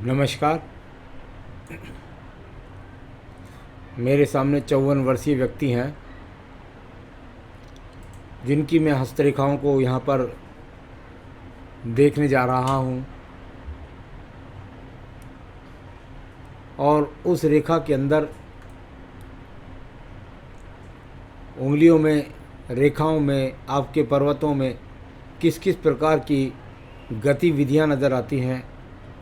नमस्कार। मेरे सामने 54 वर्षीय व्यक्ति हैं जिनकी मैं हस्तरेखाओं को यहाँ पर देखने जा रहा हूँ और उस रेखा के अंदर उंगलियों में, रेखाओं में, आपके पर्वतों में किस किस प्रकार की गतिविधियाँ नज़र आती हैं,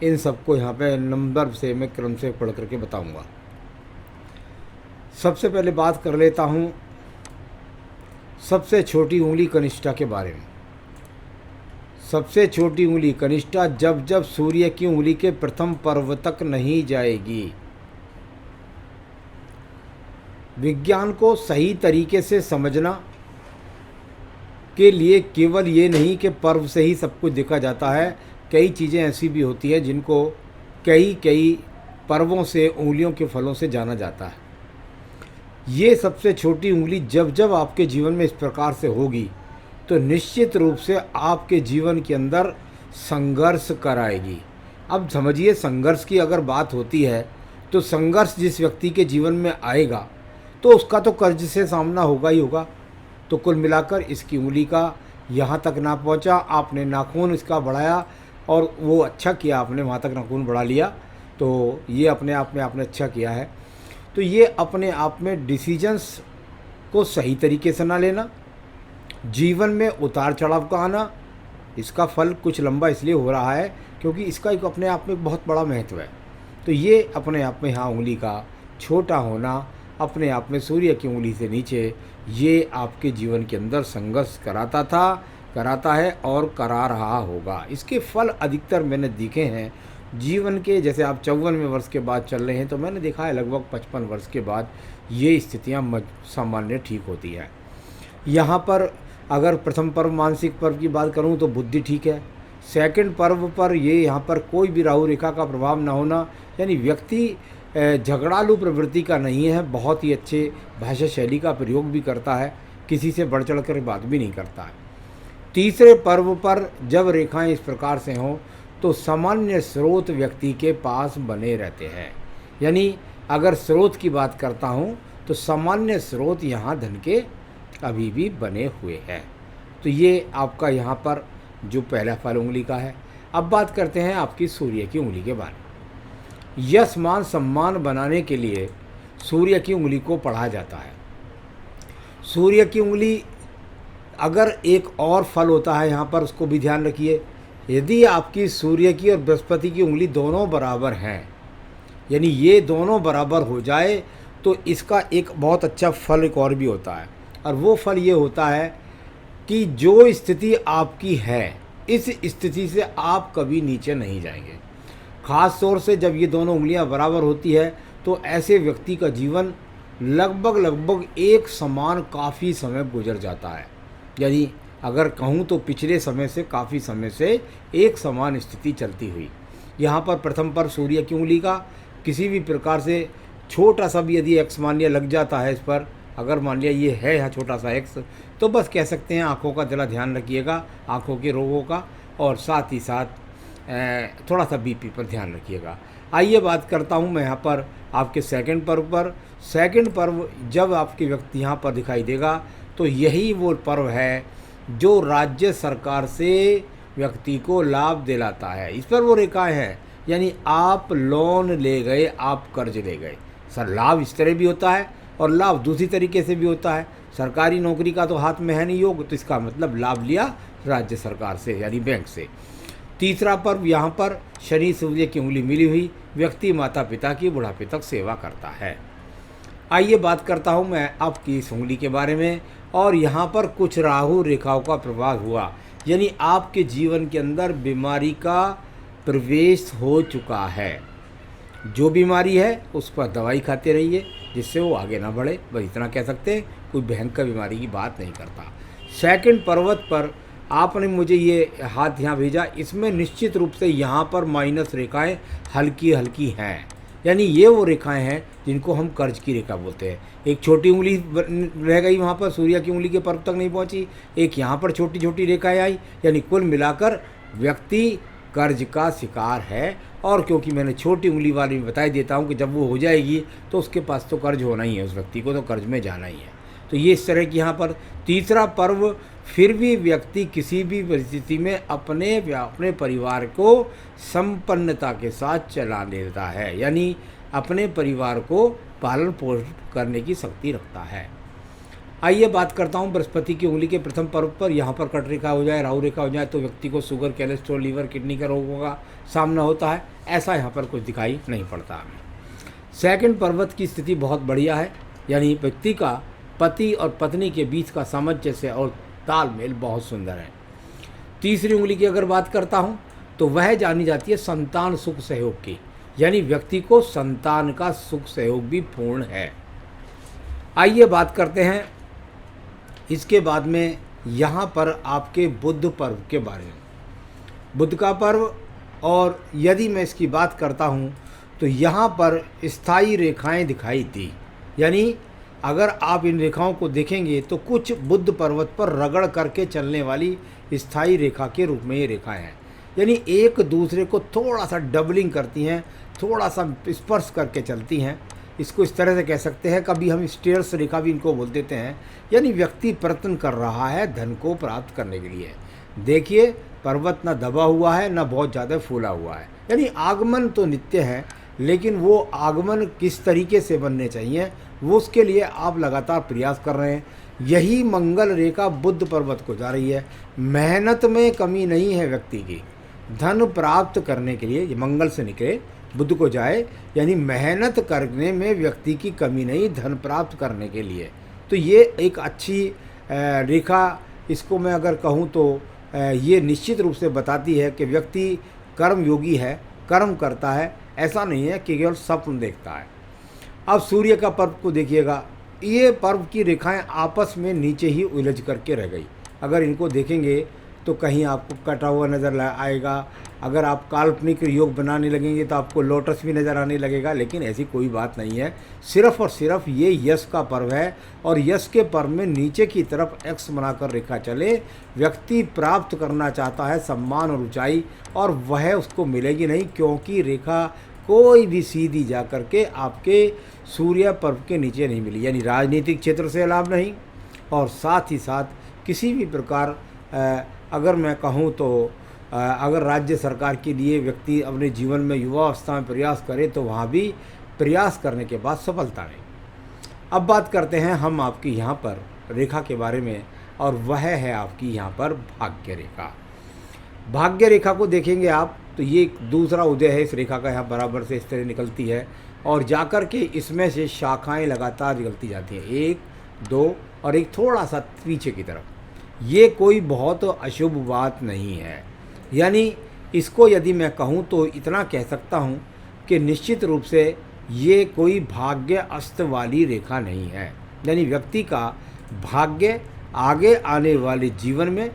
इन सबको यहाँ पे नंबर से मैं क्रम से पढ़ करके बताऊंगा। सबसे पहले बात कर लेता हूँ सबसे छोटी उंगली कनिष्ठा के बारे में। सबसे छोटी उंगली कनिष्ठा जब जब सूर्य की उंगली के प्रथम पर्व तक नहीं जाएगी। विज्ञान को सही तरीके से समझना के लिए केवल ये नहीं कि पर्व से ही सब कुछ देखा जाता है, कई चीज़ें ऐसी भी होती हैं जिनको कई पर्वों से, उंगलियों के फलों से जाना जाता है। ये सबसे छोटी उंगली जब जब आपके जीवन में इस प्रकार से होगी तो निश्चित रूप से आपके जीवन के अंदर संघर्ष कराएगी। अब समझिए, संघर्ष की अगर बात होती है तो संघर्ष जिस व्यक्ति के जीवन में आएगा तो उसका तो कर्ज से सामना होगा ही होगा। तो कुल मिलाकर इसकी उंगली का यहाँ तक ना पहुँचा, आपने नाखून इसका बढ़ाया और वो अच्छा किया, आपने वहाँ तक नाखून बढ़ा लिया, तो ये अपने आप में आपने अच्छा किया है। तो ये अपने आप में डिसीजंस को सही तरीके से ना लेना, जीवन में उतार चढ़ाव का आना, इसका फल कुछ लंबा इसलिए हो रहा है क्योंकि इसका एक अपने आप में बहुत बड़ा महत्व है। तो ये अपने आप में यहाँ उंगली का छोटा होना, अपने आप में सूर्य की उंगली से नीचे, ये आपके जीवन के अंदर संघर्ष कराता था, कराता है और करा रहा होगा। इसके फल अधिकतर मैंने देखे हैं जीवन के, जैसे आप 54वें वर्ष के बाद चल रहे हैं तो मैंने देखा है लगभग 55 वर्ष के बाद ये स्थितियाँ सामान्य ठीक होती है। यहाँ पर अगर प्रथम पर्व, मानसिक पर्व की बात करूँ तो बुद्धि ठीक है। सेकंड पर्व पर ये यहाँ पर कोई भी राहु रेखा का प्रभाव ना होना, यानी व्यक्ति झगड़ालू प्रवृत्ति का नहीं है, बहुत ही अच्छे भाषा शैली का प्रयोग भी करता है, किसी से बढ़ चढ़ कर बात भी नहीं करता है। तीसरे पर्व पर जब रेखाएं इस प्रकार से हों तो सामान्य स्रोत व्यक्ति के पास बने रहते हैं। यानी अगर स्रोत की बात करता हूँ तो सामान्य स्रोत यहाँ धन के अभी भी बने हुए हैं। तो ये आपका यहाँ पर जो पहला फल उंगली का है। अब बात करते हैं आपकी सूर्य की उंगली के बारे में। यश, मान, सम्मान बनाने के लिए सूर्य की उंगली को पढ़ा जाता है। सूर्य की उंगली अगर एक और फल होता है यहाँ पर, उसको भी ध्यान रखिए। यदि आपकी सूर्य की और बृहस्पति की उंगली दोनों बराबर हैं, यानी ये दोनों बराबर हो जाए तो इसका एक बहुत अच्छा फल एक और भी होता है, और वो फल ये होता है कि जो स्थिति आपकी है इस स्थिति से आप कभी नीचे नहीं जाएंगे। ख़ास तौर से जब ये दोनों उंगलियां बराबर होती है तो ऐसे व्यक्ति का जीवन लगभग एक समान काफ़ी समय गुजर जाता है। यानी अगर कहूँ तो पिछले समय से, काफ़ी समय से एक समान स्थिति चलती हुई। यहाँ पर प्रथम पर सूर्य की उंगली का किसी भी प्रकार से छोटा सा भी यदि एक्स मान लिया लग जाता है इस पर, अगर मान लिया ये है यहाँ छोटा सा एक्स, तो बस कह सकते हैं आँखों का ज़रा ध्यान रखिएगा, आँखों के रोगों का, और साथ ही साथ थोड़ा सा बीपी पर ध्यान रखिएगा। आइए बात करता हूँ मैं यहाँ पर आपके सेकंड पर्व पर। सेकंड पर्व जब आपके व्यक्ति यहाँ पर दिखाई देगा तो यही वो पर्व है जो राज्य सरकार से व्यक्ति को लाभ दिलाता है। इस पर वो रेखाएं हैं, यानी आप लोन ले गए, आप कर्ज ले गए। सर, लाभ इस तरह भी होता है और लाभ दूसरी तरीके से भी होता है। सरकारी नौकरी का तो हाथ में है नहीं योग, तो इसका मतलब लाभ लिया राज्य सरकार से, यानी बैंक से। तीसरा पर्व यहाँ पर शनि सूर्य की उंगली मिली हुई व्यक्ति माता पिता की बुढ़ापे तक सेवा करता है। आइए बात करता हूँ मैं आपकी इस उंगली के बारे में। और यहाँ पर कुछ राहु रेखाओं का प्रभाव हुआ, यानी आपके जीवन के अंदर बीमारी का प्रवेश हो चुका है। जो बीमारी है उस पर दवाई खाते रहिए जिससे वो आगे ना बढ़े, बस इतना कह सकते हैं। कोई भयंकर बीमारी की बात नहीं करता। सेकंड पर्वत पर आपने मुझे ये हाथ यहाँ भेजा, इसमें निश्चित रूप से यहाँ पर माइनस रेखाएं हल्की हल्की हैं, यानी ये वो रेखाएं हैं जिनको हम कर्ज की रेखा बोलते हैं। एक छोटी उंगली रह गई वहाँ पर, सूर्य की उंगली के पर्व तक नहीं पहुँची, एक यहाँ पर छोटी छोटी रेखाएं आई, यानी कुल मिलाकर व्यक्ति कर्ज का शिकार है। और क्योंकि मैंने छोटी उंगली वाली में बता ही देता हूँ कि जब वो हो जाएगी तो उसके पास तो कर्ज होना ही है, उस व्यक्ति को तो कर्ज में जाना ही है। तो ये इस तरह की यहाँ पर तीसरा पर्व, फिर भी व्यक्ति किसी भी परिस्थिति में अपने परिवार को संपन्नता के साथ चला लेता है, यानी अपने परिवार को पालन पोषण करने की शक्ति रखता है। आइए बात करता हूँ बृहस्पति की उंगली के प्रथम पर्व पर। यहाँ पर कट रेखा हो जाए, राहु रेखा हो जाए तो व्यक्ति को शुगर, कोलेस्ट्रॉल, लीवर, किडनी का रोगों का सामना होता है। ऐसा यहाँ पर कुछ दिखाई नहीं पड़ता हमें। सेकंड पर्वत की स्थिति बहुत बढ़िया है, यानी व्यक्ति का पति और पत्नी के बीच का सामंजस्य और तालमेल बहुत सुंदर है। तीसरी उंगली की अगर बात करता हूँ तो वह जानी जाती है संतान सुख सहयोग की, यानी व्यक्ति को संतान का सुख सहयोग भी पूर्ण है। आइए बात करते हैं इसके बाद में यहाँ पर आपके बुध पर्व के बारे में। बुध का पर्व, और यदि मैं इसकी बात करता हूँ तो यहाँ पर स्थायी रेखाएं दिखाई दी, यानी अगर आप इन रेखाओं को देखेंगे तो कुछ बुध पर्वत पर रगड़ करके चलने वाली स्थायी रेखा के रूप में ये रेखाएं हैं, यानी एक दूसरे को थोड़ा सा डबलिंग करती हैं, थोड़ा सा स्पर्श करके चलती हैं। इसको इस तरह से कह सकते हैं, कभी हम स्टेयर्स रेखा भी इनको बोल देते हैं, यानी व्यक्ति प्रयत्न कर रहा है धन को प्राप्त करने के लिए। देखिए पर्वत ना दबा हुआ है ना बहुत ज़्यादा फूला हुआ है, यानी आगमन तो नित्य है, लेकिन वो आगमन किस तरीके से बनने चाहिए वो उसके लिए आप लगातार प्रयास कर रहे हैं। यही मंगल रेखा बुध पर्वत को जा रही है। मेहनत में कमी नहीं है व्यक्ति की, धन प्राप्त करने के लिए। ये मंगल से निकले बुध को जाए, यानी मेहनत करने में व्यक्ति की कमी नहीं धन प्राप्त करने के लिए। तो ये एक अच्छी रेखा, इसको मैं अगर कहूँ तो ये निश्चित रूप से बताती है कि व्यक्ति कर्म योगी है, कर्म करता है, ऐसा नहीं है कि केवल स्वप्न देखता है। अब सूर्य का पर्व को देखिएगा, ये पर्व की रेखाएं आपस में नीचे ही उलझ करके रह गई। अगर इनको देखेंगे तो कहीं आपको कटा हुआ नज़र आएगा, अगर आप काल्पनिक योग बनाने लगेंगे तो आपको लोटस भी नज़र आने लगेगा, लेकिन ऐसी कोई बात नहीं है। सिर्फ और सिर्फ ये यश का पर्व है, और यश के पर्व में नीचे की तरफ एक्स बनाकर रेखा चले। व्यक्ति प्राप्त करना चाहता है सम्मान और ऊंचाई, और वह उसको मिलेगी नहीं, क्योंकि रेखा कोई भी सीधी जा करके आपके सूर्य पर्व के नीचे नहीं मिली, यानी राजनीतिक क्षेत्र से लाभ नहीं, और साथ ही साथ किसी भी प्रकार अगर मैं कहूँ तो अगर राज्य सरकार के लिए व्यक्ति अपने जीवन में युवा अवस्था में प्रयास करे तो वहाँ भी प्रयास करने के बाद सफलता नहीं। अब बात करते हैं हम आपकी यहाँ पर रेखा के बारे में, और वह है आपकी यहाँ पर भाग्य रेखा। भाग्य रेखा को देखेंगे आप तो ये दूसरा उदय है इस रेखा का, यहाँ बराबर से इस तरह निकलती है, और जाकर के इसमें से शाखाएं लगातार निकलती जाती हैं, 1 2 और एक थोड़ा सा पीछे की तरफ। ये कोई बहुत अशुभ बात नहीं है, यानी इसको यदि मैं कहूँ तो इतना कह सकता हूँ कि निश्चित रूप से ये कोई भाग्य अस्त वाली रेखा नहीं है, यानी व्यक्ति का भाग्य आगे आने वाले जीवन में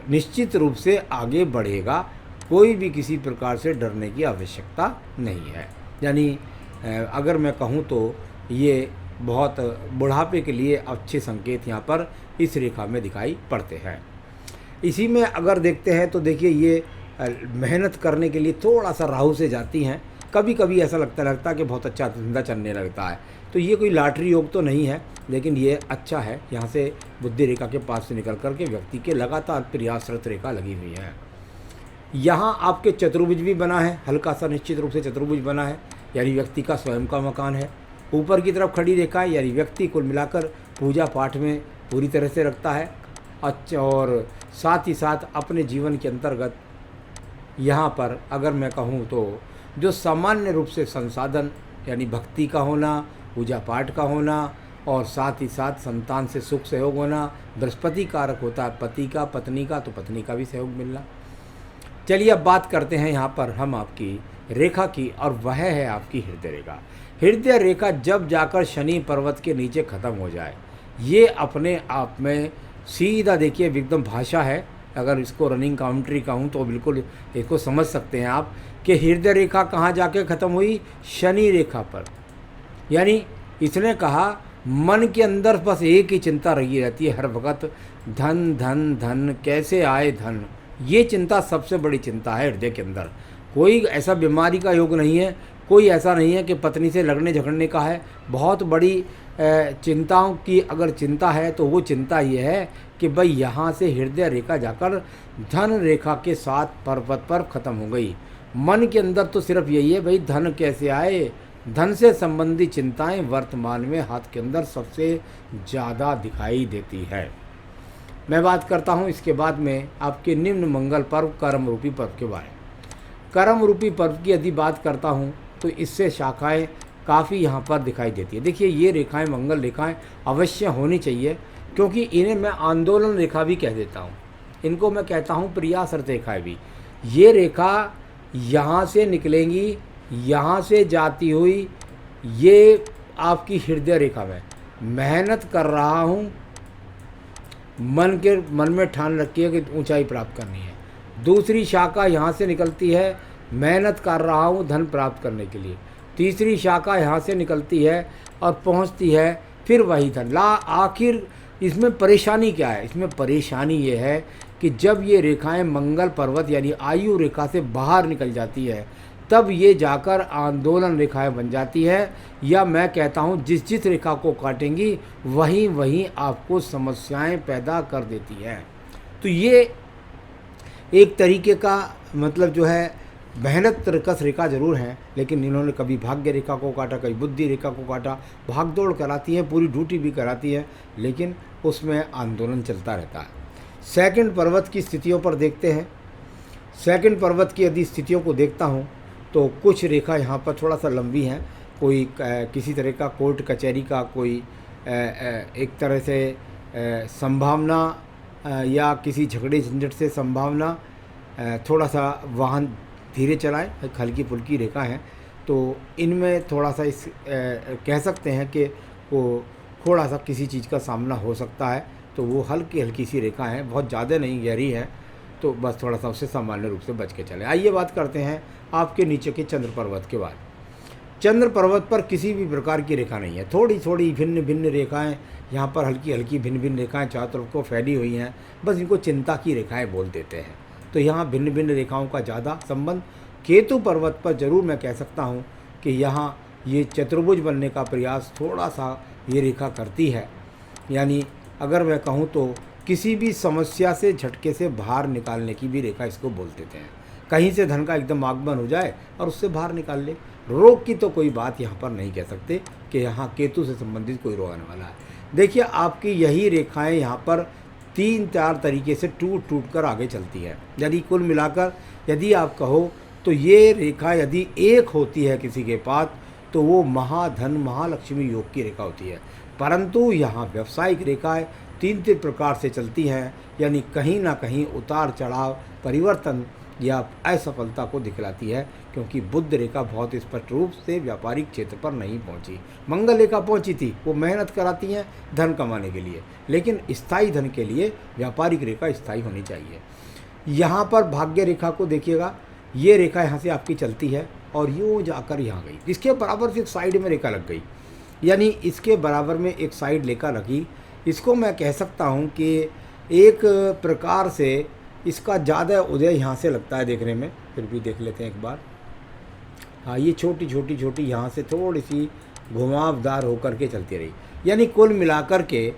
निश्चित रूप से आगे बढ़ेगा। कोई भी किसी प्रकार से डरने की आवश्यकता नहीं है, यानी अगर मैं कहूँ तो ये बहुत बुढ़ापे के लिए अच्छे संकेत यहाँ पर इस रेखा में दिखाई पड़ते हैं। इसी में अगर देखते हैं तो देखिए ये मेहनत करने के लिए थोड़ा सा राहु से जाती हैं। कभी कभी ऐसा लगता है कि बहुत अच्छा धंधा चलने लगता है, तो ये कोई लॉटरी योग तो नहीं है, लेकिन ये अच्छा है। यहाँ से बुद्धि रेखा के पास से निकल करके व्यक्ति के लगातार प्रयासरत रेखा लगी हुई है। यहाँ आपके चतुर्भुज भी बना है, हल्का सा निश्चित रूप से चतुर्भुज बना है, यानी व्यक्ति का स्वयं का मकान है। ऊपर की तरफ खड़ी रेखा है, यानी व्यक्ति कुल मिलाकर पूजा पाठ में पूरी तरह से रखता है। अच्छा, और साथ ही साथ अपने जीवन के अंतर्गत यहाँ पर अगर मैं कहूँ तो जो सामान्य रूप से संसाधन, यानी भक्ति का होना, पूजा पाठ का होना, और साथ ही साथ संतान से सुख सहयोग होना, बृहस्पति कारक होता है पति का, पत्नी का, तो पत्नी का भी सहयोग मिलना। चलिए अब बात करते हैं यहाँ पर हम आपकी रेखा की, और वह है आपकी हृदय रेखा। हृदय रेखा जब जाकर शनि पर्वत के नीचे ख़त्म हो जाए, ये अपने आप में सीधा देखिए एकदम भाषा है। अगर इसको रनिंग काउंट्री कहूँ तो बिल्कुल इसको समझ सकते हैं आप कि हृदय रेखा कहाँ जाके ख़त्म हुई, शनि रेखा पर। यानी इसने कहा मन के अंदर बस एक ही चिंता रही रहती है हर वक्त, धन धन धन, कैसे आए धन, ये चिंता सबसे बड़ी चिंता है हृदय के अंदर। कोई ऐसा बीमारी का योग नहीं है, कोई ऐसा नहीं है कि पत्नी से लड़ने झगड़ने का है। बहुत बड़ी चिंताओं की अगर चिंता है तो वो चिंता ये है कि भाई यहाँ से हृदय रेखा जाकर धन रेखा के साथ पर्वत पर ख़त्म हो गई। मन के अंदर तो सिर्फ यही है भाई धन कैसे आए। धन से संबंधी चिंताएं वर्तमान में हाथ के अंदर सबसे ज़्यादा दिखाई देती है। मैं बात करता हूँ इसके बाद में आपके निम्न मंगल पर्व कर्म रूपी पर्व के बारे में। कर्म रूपी पर्व की यदि बात करता हूँ तो इससे शाखाएं काफ़ी यहाँ पर दिखाई देती है। देखिए ये रेखाएं मंगल रेखाएं अवश्य होनी चाहिए, क्योंकि इन्हें मैं आंदोलन रेखा भी कह देता हूँ, इनको मैं कहता हूँ प्रयासरत रेखाएं भी। ये रेखा यहाँ से निकलेंगी, यहाँ से जाती हुई ये आपकी हृदय रेखा में मेहनत कर रहा हूँ, मन में ठान रखिए कि ऊंचाई प्राप्त करनी है। दूसरी शाखा यहाँ से निकलती है, मेहनत कर रहा हूँ धन प्राप्त करने के लिए। तीसरी शाखा यहाँ से निकलती है और पहुँचती है फिर वही धन। आखिर इसमें परेशानी क्या है? इसमें परेशानी ये है कि जब ये रेखाएं मंगल पर्वत यानी आयु रेखा से बाहर निकल जाती है तब ये जाकर आंदोलन रेखाएं बन जाती है, या मैं कहता हूँ जिस जिस रेखा को काटेंगी वहीं वहीं आपको समस्याएं पैदा कर देती है। तो ये एक तरीके का मतलब जो है मेहनत तरकस रेखा जरूर है, लेकिन इन्होंने कभी भाग्य रेखा को काटा, कभी बुद्धि रेखा को काटा। भाग दौड़ कराती है, पूरी ड्यूटी भी कराती है, लेकिन उसमें आंदोलन चलता रहता है। सेकंड पर्वत की स्थितियों पर देखते हैं। सेकंड पर्वत की यदि स्थितियों को देखता हूँ तो कुछ रेखा यहाँ पर थोड़ा सा लंबी हैं। कोई किसी तरह का कोर्ट कचहरी का कोई एक तरह से संभावना या किसी झगड़े झंझट से संभावना, थोड़ा सा वाहन धीरे चलाएं, हल्की फुल्की रेखा है। तो इनमें थोड़ा सा कह सकते हैं कि वो थोड़ा सा किसी चीज़ का सामना हो सकता है। तो वो हल्की हल्की सी रेखा है, बहुत ज़्यादा नहीं गहरी है, तो बस थोड़ा सा उससे सामान्य रूप से बच के चले। आइए बात करते हैं आपके नीचे के चंद्र पर्वत के बारे में। चंद्र पर्वत पर किसी भी प्रकार की रेखा नहीं है, थोड़ी थोड़ी भिन्न भिन्न रेखाएं यहाँ पर हल्की हल्की भिन्न भिन्न रेखाएं चारों तरफ को फैली हुई हैं, बस इनको चिंता की रेखाएं बोल देते हैं। तो यहाँ भिन्न भिन्न रेखाओं का ज़्यादा संबंध। केतु पर्वत पर ज़रूर मैं कह सकता हूँ कि यहाँ ये चतुर्भुज बनने का प्रयास थोड़ा सा ये रेखा करती है, यानी अगर मैं कहूँ तो किसी भी समस्या से झटके से बाहर निकालने की भी रेखा इसको बोल देते हैं। कहीं से धन का एकदम आगमन हो जाए और उससे बाहर निकाल ले। रोग की तो कोई बात यहाँ पर नहीं कह सकते कि यहाँ केतु से संबंधित कोई रोग आने वाला है। देखिए आपकी यही रेखाएं यहाँ पर 3-4 तरीके से टूट टूट कर आगे चलती है। यदि कुल मिलाकर यदि आप कहो तो ये रेखा यदि एक होती है किसी के पास तो वो महाधन महालक्ष्मी योग की रेखा होती है। परंतु यहाँ व्यावसायिक रेखाएं 3-3 प्रकार से चलती हैं, यानी कहीं ना कहीं उतार चढ़ाव परिवर्तन या असफलता को दिखलाती है, क्योंकि बुध रेखा बहुत स्पष्ट रूप से व्यापारिक क्षेत्र पर नहीं पहुंची। मंगल रेखा पहुंची थी, वो मेहनत कराती हैं धन कमाने के लिए, लेकिन स्थायी धन के लिए व्यापारिक रेखा स्थायी होनी चाहिए। यहाँ पर भाग्य रेखा को देखिएगा, ये रेखा यहाँ से आपकी चलती है और यूँ जाकर यहाँ गई, इसके बराबर से एक साइड में रेखा लग गई, यानी इसके बराबर में एक साइड रेखा लगी। इसको मैं कह सकता हूँ कि एक प्रकार से इसका ज़्यादा उदय यहाँ से लगता है देखने में, फिर भी देख लेते हैं एक बार। हाँ, ये छोटी छोटी छोटी यहाँ से थोड़ी सी घुमावदार होकर के चलती रही, यानी कुल मिलाकर के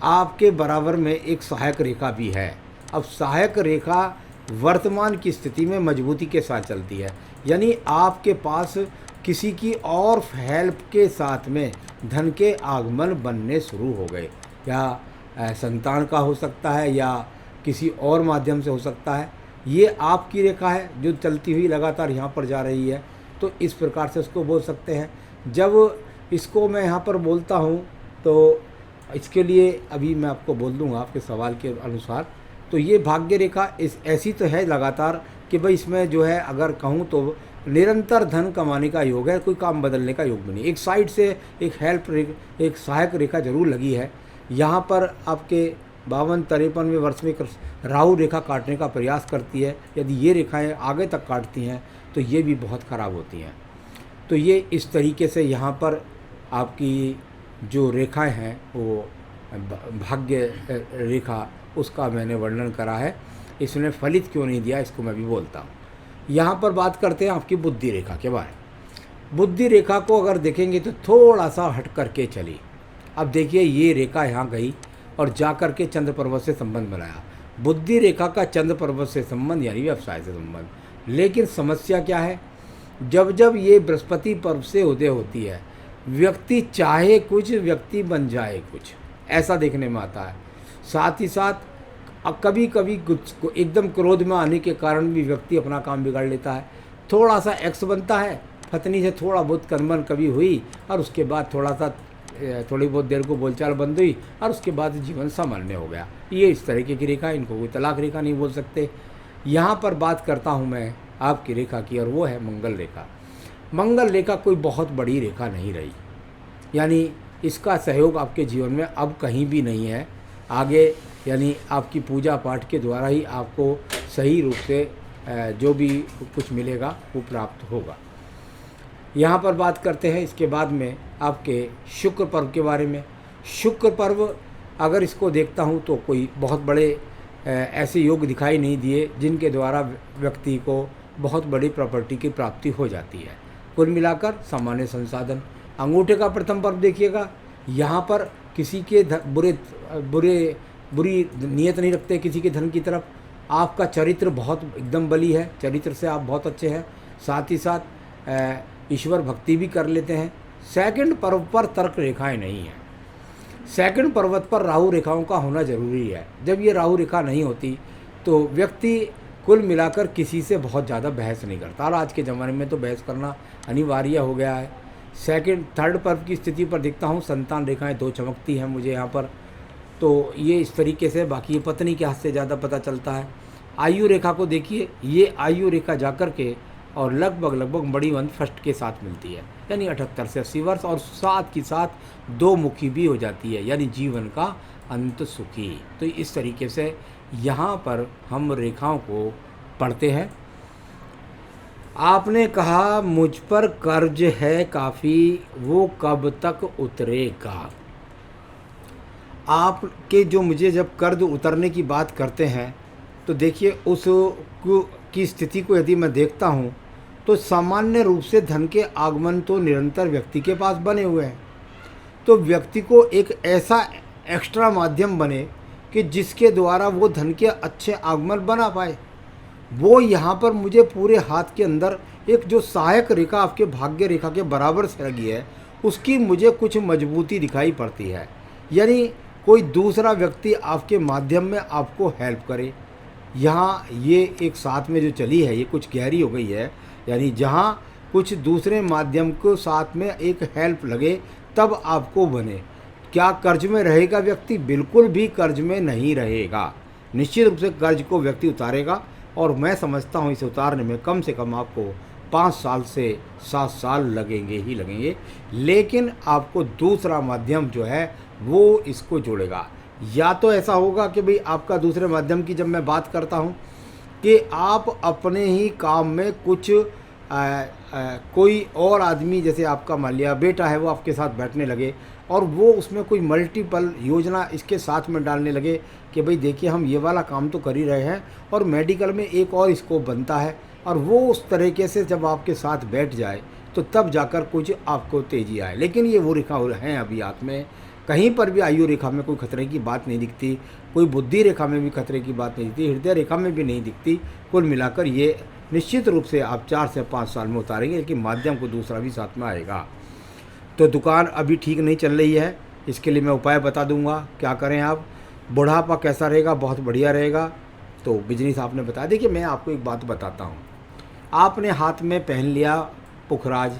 आपके बराबर में एक सहायक रेखा भी है। अब सहायक रेखा वर्तमान की स्थिति में मजबूती के साथ चलती है, यानी आपके पास किसी की और हेल्प के साथ में धन के आगमन बनने शुरू हो गए, या संतान का हो सकता है या किसी और माध्यम से हो सकता है। ये आपकी रेखा है जो चलती हुई लगातार यहाँ पर जा रही है, तो इस प्रकार से उसको बोल सकते हैं। जब इसको मैं यहाँ पर बोलता हूँ तो इसके लिए अभी मैं आपको बोल दूँगा आपके सवाल के अनुसार। तो ये भाग्य रेखा ऐसी तो है लगातार कि भाई इसमें जो है अगर कहूँ तो निरंतर धन कमाने का योग है, कोई काम बदलने का योग भी नहीं। एक साइड से एक एक सहायक रेखा जरूर लगी है। यहाँ पर आपके 52-53वें वर्ष में राहु रेखा काटने का प्रयास करती है। यदि ये रेखाएं आगे तक काटती हैं तो ये भी बहुत ख़राब होती हैं। तो ये इस तरीके से यहाँ पर आपकी जो रेखाएं हैं वो भाग्य रेखा उसका मैंने वर्णन करा है। इसने फलित क्यों नहीं दिया, इसको मैं भी बोलता हूँ। यहाँ पर बात करते हैं आपकी बुद्धि रेखा के बारे में। बुद्धि रेखा को अगर देखेंगे तो थोड़ा सा हट करके चली। अब देखिए ये रेखा यहाँ गई और जा कर के चंद्र पर्वत से संबंध बनाया। बुद्धि रेखा का चंद्र पर्वत से संबंध यानी व्यवसाय से संबंध। लेकिन समस्या क्या है, जब जब ये बृहस्पति पर्व से उदय होती है, व्यक्ति चाहे कुछ व्यक्ति बन जाए कुछ, ऐसा देखने में आता है। साथ ही साथ कभी कभी एकदम क्रोध में आने के कारण भी व्यक्ति अपना काम बिगाड़ लेता है। थोड़ा सा एक्स बनता है, पत्नी से थोड़ा बहुत कनबन कभी हुई और उसके बाद थोड़ी बहुत देर को बोलचाल बंद हुई और उसके बाद जीवन सामान्य हो गया। ये इस तरीके की रेखा, इनको कोई तलाक रेखा नहीं बोल सकते। यहाँ पर बात करता हूँ मैं आपकी रेखा की, और वो है मंगल रेखा। मंगल रेखा कोई बहुत बड़ी रेखा नहीं रही, यानी इसका सहयोग आपके जीवन में अब कहीं भी नहीं है आगे, यानी आपकी पूजा पाठ के द्वारा ही आपको सही रूप से जो भी कुछ मिलेगा वो प्राप्त होगा। यहाँ पर बात करते हैं इसके बाद में आपके शुक्र पर्व के बारे में। शुक्र पर्व अगर इसको देखता हूँ तो कोई बहुत बड़े ऐसे योग दिखाई नहीं दिए जिनके द्वारा व्यक्ति को बहुत बड़ी प्रॉपर्टी की प्राप्ति हो जाती है। कुल मिलाकर सामान्य संसाधन। अंगूठे का प्रथम पर्व देखिएगा, यहाँ पर किसी के बुरी नीयत नहीं रखते किसी के धन की तरफ। आपका चरित्र बहुत एकदम बली है, चरित्र से आप बहुत अच्छे हैं। साथ ही साथ ईश्वर भक्ति भी कर लेते हैं। सेकंड पर्व पर तर्क रेखाएं नहीं हैं। सेकंड पर्वत पर राहु रेखाओं का होना जरूरी है। जब ये राहु रेखा नहीं होती तो व्यक्ति कुल मिलाकर किसी से बहुत ज़्यादा बहस नहीं करता, और आज के ज़माने में तो बहस करना अनिवार्य हो गया है। थर्ड पर्व की स्थिति पर देखता हूँ संतान रेखाएं 2 चमकती हैं मुझे यहाँ पर, तो ये इस तरीके से। बाकी ये पत्नी के हाथ से ज़्यादा पता चलता है। आयु रेखा को देखिए, ये आयु रेखा जाकर के और लगभग मणिबंध फर्स्ट के साथ मिलती है, यानी 78 से 80 वर्ष, और साथ ही साथ 2 मुखी भी हो जाती है, यानी जीवन का अंत सुखी। तो इस तरीके से यहाँ पर हम रेखाओं को पढ़ते हैं। आपने कहा मुझ पर कर्ज है काफ़ी, वो कब तक उतरेगा। आपके जो मुझे जब कर्ज उतरने की बात करते हैं तो देखिए उस की स्थिति को यदि मैं देखता हूँ तो सामान्य रूप से धन के आगमन तो निरंतर व्यक्ति के पास बने हुए हैं। तो व्यक्ति को एक ऐसा एक्स्ट्रा माध्यम बने कि जिसके द्वारा वो धन के अच्छे आगमन बना पाए। वो यहाँ पर मुझे पूरे हाथ के अंदर एक जो सहायक रेखा आपके भाग्य रेखा के बराबर से लगी है, उसकी मुझे कुछ मजबूती दिखाई पड़ती है। यानी कोई दूसरा व्यक्ति आपके माध्यम में आपको हेल्प करे। यहाँ ये एक साथ में जो चली है ये कुछ गहरी हो गई है, यानी जहाँ कुछ दूसरे माध्यम को साथ में एक हेल्प लगे तब आपको बने। क्या कर्ज में रहेगा व्यक्ति? बिल्कुल भी कर्ज में नहीं रहेगा। निश्चित रूप से कर्ज को व्यक्ति उतारेगा, और मैं समझता हूँ इसे उतारने में कम से कम आपको 5 साल से 7 साल लगेंगे ही लगेंगे। लेकिन आपको दूसरा माध्यम जो है वो इसको जोड़ेगा। या तो ऐसा होगा कि भाई आपका दूसरे माध्यम की जब मैं बात करता हूँ कि आप अपने ही काम में कुछ कोई और आदमी, जैसे आपका मान लिया बेटा है, वो आपके साथ बैठने लगे और वो उसमें कोई मल्टीपल योजना इसके साथ में डालने लगे कि भाई देखिए हम ये वाला काम तो कर ही रहे हैं और मेडिकल में एक और स्कोप बनता है, और वो उस तरीके से जब आपके साथ बैठ जाए तो तब जाकर कुछ आपको तेज़ी आए। लेकिन ये वो रेखा हैं अभी हाथ में, कहीं पर भी आयु रेखा में कोई खतरे की बात नहीं दिखती, कोई बुद्धि रेखा में भी खतरे की बात नहीं दिखती, हृदय रेखा में भी नहीं दिखती। कुल मिलाकर ये निश्चित रूप से आप 4 से 5 साल में उतारेंगे, लेकिन माध्यम को दूसरा भी साथ में आएगा। तो दुकान अभी ठीक नहीं चल रही है, इसके लिए मैं उपाय बता दूंगा क्या करें आप। बुढ़ापा कैसा रहेगा? बहुत बढ़िया रहेगा। तो बिजनेस आपने बताया। देखिए मैं आपको एक बात बताता हूँ, आपने हाथ में पहन लिया पुखराज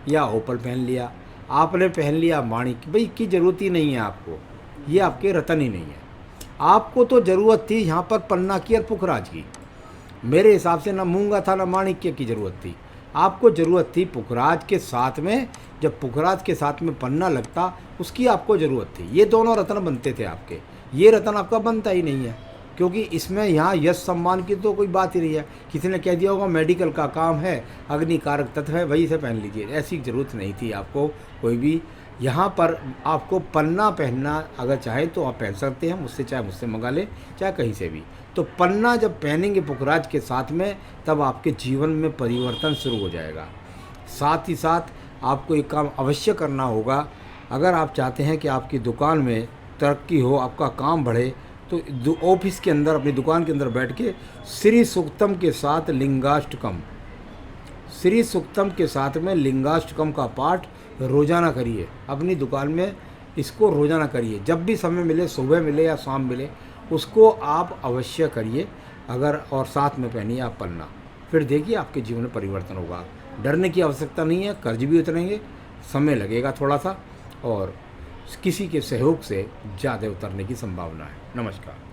या ओपल पहन लिया, आपने पहन लिया माणिक, भाई की ज़रूरत ही नहीं है आपको, ये आपके रतन ही नहीं है। आपको तो ज़रूरत थी यहाँ पर पन्ना की और पुखराज की। मेरे हिसाब से ना मूंगा था ना माणिक्य की ज़रूरत थी, आपको ज़रूरत थी पुखराज के साथ में। जब पुखराज के साथ में पन्ना लगता उसकी आपको ज़रूरत थी। ये दोनों रत्न बनते थे आपके, ये रत्न आपका बनता ही नहीं है, क्योंकि इसमें यहाँ यश सम्मान की तो कोई बात ही नहीं है। किसी ने कह दिया होगा मेडिकल का काम है, अग्निकारक तत्व है, वही से पहन लीजिए, ऐसी ज़रूरत नहीं थी आपको कोई भी। यहाँ पर आपको पन्ना पहनना अगर चाहे तो आप पहन सकते हैं मुझसे, चाहे मुझसे मंगा लें चाहे कहीं से भी। तो पन्ना जब पहनेंगे पुखराज के साथ में, तब आपके जीवन में परिवर्तन शुरू हो जाएगा। साथ ही साथ आपको एक काम अवश्य करना होगा। अगर आप चाहते हैं कि आपकी दुकान में तरक्की हो, आपका काम बढ़े, तो ऑफिस के अंदर, अपनी दुकान के अंदर बैठ के श्री सूक्तम के साथ लिंगाष्टकम, श्री सूक्तम के साथ में लिंगाष्टकम का पाठ रोज़ाना करिए। अपनी दुकान में इसको रोज़ाना करिए, जब भी समय मिले, सुबह मिले या शाम मिले, उसको आप अवश्य करिए। अगर और साथ में पहनिए आप पन्ना, फिर देखिए आपके जीवन में परिवर्तन होगा। डरने की आवश्यकता नहीं है। कर्ज भी उतरेंगे, समय लगेगा थोड़ा सा, और किसी के सहयोग से ज़्यादा उतरने की संभावना है। नमस्कार।